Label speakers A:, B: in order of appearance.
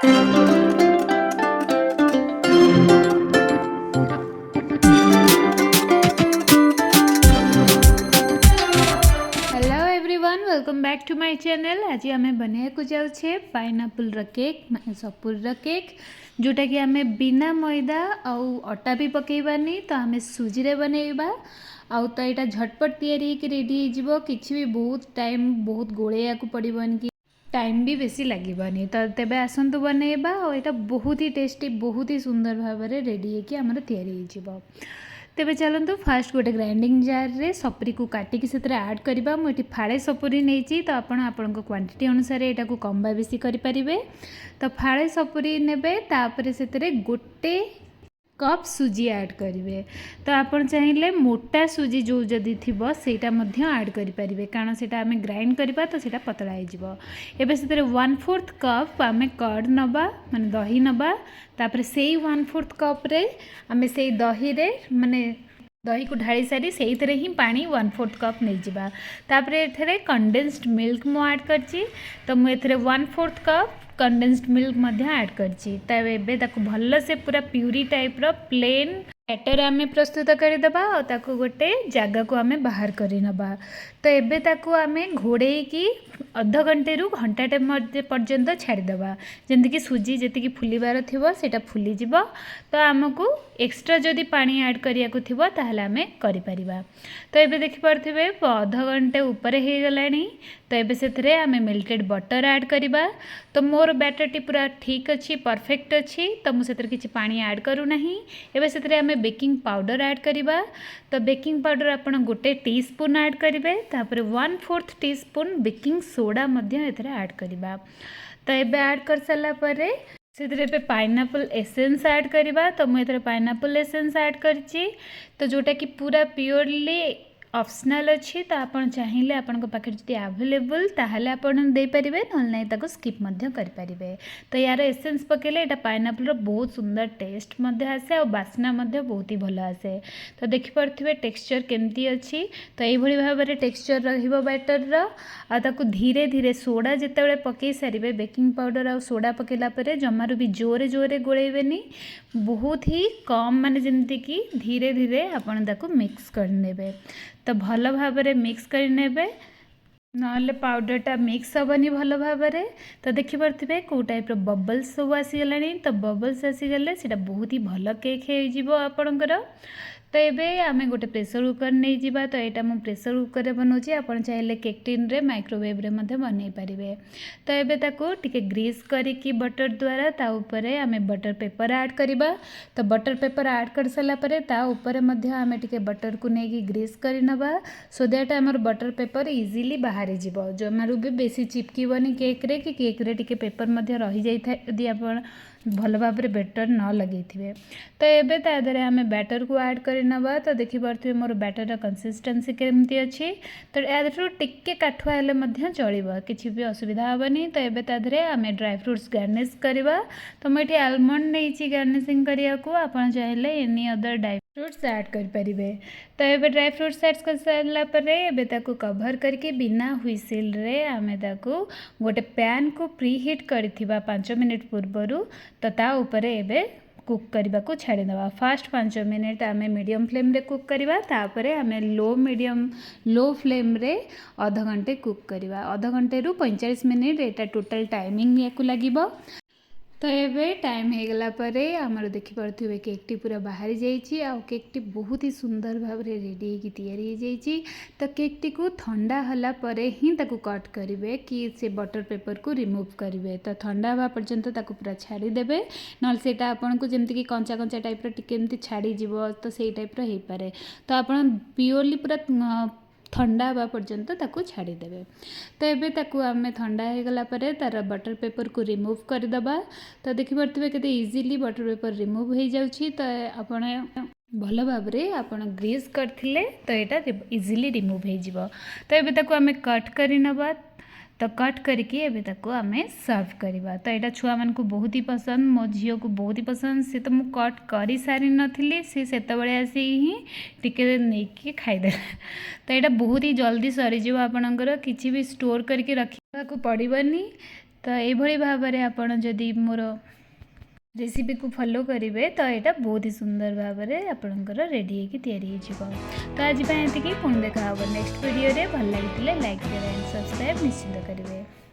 A: Hello everyone, welcome back to my channel. आज आम बना जाऊे पाइनापल केक सपुर केक, जोटा कि आम बिना मैदा आउ अटा भी पकईबानी, तो आम सुजी रे बनैबा। आउ तो यहाँ झटपट तैयारी रेडी हो किसी भी बहुत टाइम बहुत गोलैया पड़ोनी कि टाइम भी बेसी लगनी। तो तेबे आसतु बनैबा। और बहुत ही टेस्टी बहुत ही सुंदर भाव में रेडी होकर तैयारी हो। तेबे चलतु फास्ट गोटे ग्राइंडिंग जार रे सपुरी को काटिकी से ऐड करवा। मुझे फाड़े सपुरी नहीं, तो आपण क्वांटिटी अनुसार यहाँ को कम बा बेसी करें। तो फाड़े सपुरी नेबे, तापर से गोटे कप सुजी ऐड करेंगे। तो आपन चाहिए मोटा सुजी जो जदि थी सेटा ऐड करें, कारण से आम ग्राइंड करवा तो सीटा पतला हो। एबे से 1/4 कप आम कर्ड नवा माने दही नवा। तापर से 1/4 कप रे आम से दही रे माने दही को ढाली सारी से ही पानी 1/4 कप नहीं जावा। तापर एथरे कंडेन्स्ड मिल्क मु ऐड करची। तो मुझे 1/4 कप कंडेन्स्ड मिल्क ऐड करची। तबे भल से पूरा प्यूरी टाइप रो प्लेन बैटर आम प्रस्तुत करदेबा। और ताको गोटे जगह को आम बाहर करनबा। तो एबे ताको आम घोड़े की अध घंटे रु घंटाटे पर्यंत छाड़ीदेवा, जमीक सुजी जी फुलबार थी से फुलीज। तो आमको एक्सट्रा जदि पानी ऐड करिया को थिबो ताहले आमे करि परिबा। तो एबे देखि पारथिबे अध घंटे ऊपर हो गलानी। तो एबे सेथरे आमे मेल्टेड बटर ऐड करिबा। तो मोर बैटर टी पूरा ठीक अच्छी परफेक्ट अच्छी, तो मुझे किसी पानी ऐड करू नहीं। एबे सेथरे आमे बेकिंग पाउडर ऐड करिबा। तो बेकिंग पाउडर आपण गोटे टीस्पून ऐड करेंगे। तापर 1/4 टीस्पून बेकिंग सोडा ऐड करिबा। तो एबे ऐड कर सारा परे से पाइनापल एसेंस ऐड करवा। तो मुझे पाइनापल एसेंस ऐड करची। तो जोटा कि पूरा प्योरली ऑप्शनल अच्छी। तो आपन चाहिए आपण पाखे जो अवेलेबल ताहले आपन दे परिबे, नल नहीं ताको स्किप मध्य कर परिबे। तो यार एसेंस पकेले एटा पाइनापल रो बहुत सुंदर टेस्ट मध्य आसे और बास्ना मध्य बहुत ही भल आसे। तो देखि परथिबे टेक्सचर केमती अच्छी। तो यही भाव में टेक्सचर रहिबो बैटर रो। आ ताको धीरे धीरे सोडा जितेबाला पकई सारे बेकिंग पाउडर आ सोडा पकेला परे जमारू भी जोरे जोरे गोलेबेनी, बहुत ही कम माने जमती कि धीरे धीरे आपन ताको मिक्स करनेबे। तो भल भाव में मिक्स करनेबे, नहले पाउडरटा मिक्स हेनी भल भाव में। तो देखिपे कौ टाइप बबल्स सब आसीगला। तो बबल्स आसीगले से बहुत ही भल केक हो आपणकर। तो ये आम गोटे प्रेसर कुकर नहीं जावा। तो यहाँ मुझे प्रेसर कुकर रे बनाऊँगी, आपन चाहिए केक टिन रे माइक्रोवेव रे बनई पारे। तो ये ताको टिके ग्रीस करिकी बटर द्वारा ता उपरे आम बटर पेपर ऐड करवा। तो बटर पेपर ऐड कर सारा परे ता उपरे मध्य आम टिके बटर को लेकिन ग्रीस करनबा, सो दैट आमर बटर पेपर इजीली बाहरी जीव। जमारू भी बेसी चिपकबनी केक रे कि केक रे टिके पेपर मध्य रही जाए यदि आप भल भाव में बैटर न लगे थे। तो ये तादर आम बैटर को ऐड करनबा। तो देखिपे मोर बैटर कंसिस्टेंसी केमती अच्छी। तो यादू टिके काठुआ हेल्ले चलो, किसी भी असुविधा हेनी। तो ये तादर आम ड्राई फ्रुट्स गार्निश करवा। तो मुझे आलमंड नहीं गार्निशिंग करने को, आप चाहिए any other dry fruits add करें। तो ये ड्राई फ्रुट्स ऐड कर सारापर कभर करके बिना हुइसिल रे आम गोटे पैन को प्री हिट करथिबा 5 मिनिट पूर्वर। तो ता उपरे एबे कुक करने को छाड़ीदे। फास्ट 5 मिनिट आम मीडियम फ्लेम रे कुक करवा। तापरे आम लो फ्लेम रे अध घंटे कुक करवा। अध घंटे रु 45 मिनिट एटा टोटल टाइमिंग या लगे। तो ये टाइम हो गला परे आमर देखिपे केकटी पूरा बाहरी जाइए। आ केकटी बहुत ही सुंदर भाव में रेडी होगी तैयारी हो जाइए। तो केकटी को ठंडा होला परे ही ताकू कट करेंगे कि से बटर पेपर को रिमूव करेंगे। तो ठंडा हवा पर्यंत ताकू पूरा छाड़ीदेवे, ना से आपन को जमीक कंचा कंचा टाइप टिके छाड़ीज। तो से टाइप हो पारे। तो आप प्योरली पूरा ठंडा हवा पर्यंत ताकू छाड़ीदेवे। तो ये ताकू आम ठंडा हो गला परे तार बटर पेपर को रिमूव करदबा। तो देखिपे केते इजीली बटर पेपर रिमूव हो जाउछि। तो आपण भल भाव में आपड़ ग्रीस करथिले तो यहाँ इजीली रिमूव हो। तो ये ताकू आम कट करनबा। तो कट करके एबे ताको आमे सर्व करवा। तो यहाँ छुआ मान को बहुत ही पसंद, मो झील को बहुत ही पसंद। सी तो मुझे कट कर सारी नी सी से आसी ही टिके नहीं खाईदे। तो यहाँ बहुत ही जल्दी सरीज आपणकर, किसी भी स्टोर करके रखा को पड़ोनी। तो ये भाव में आपड़ जदि मोर रेसिपी को फॉलो करेंगे तो यहाँ बहुत ही सुंदर भाव में आपंकर रेडी हो तो आज पुणी देखा नेक्स्ट वीडियो रे भल लगी लाइक शेयर एंड सब्सक्राइब निश्चित करेंगे।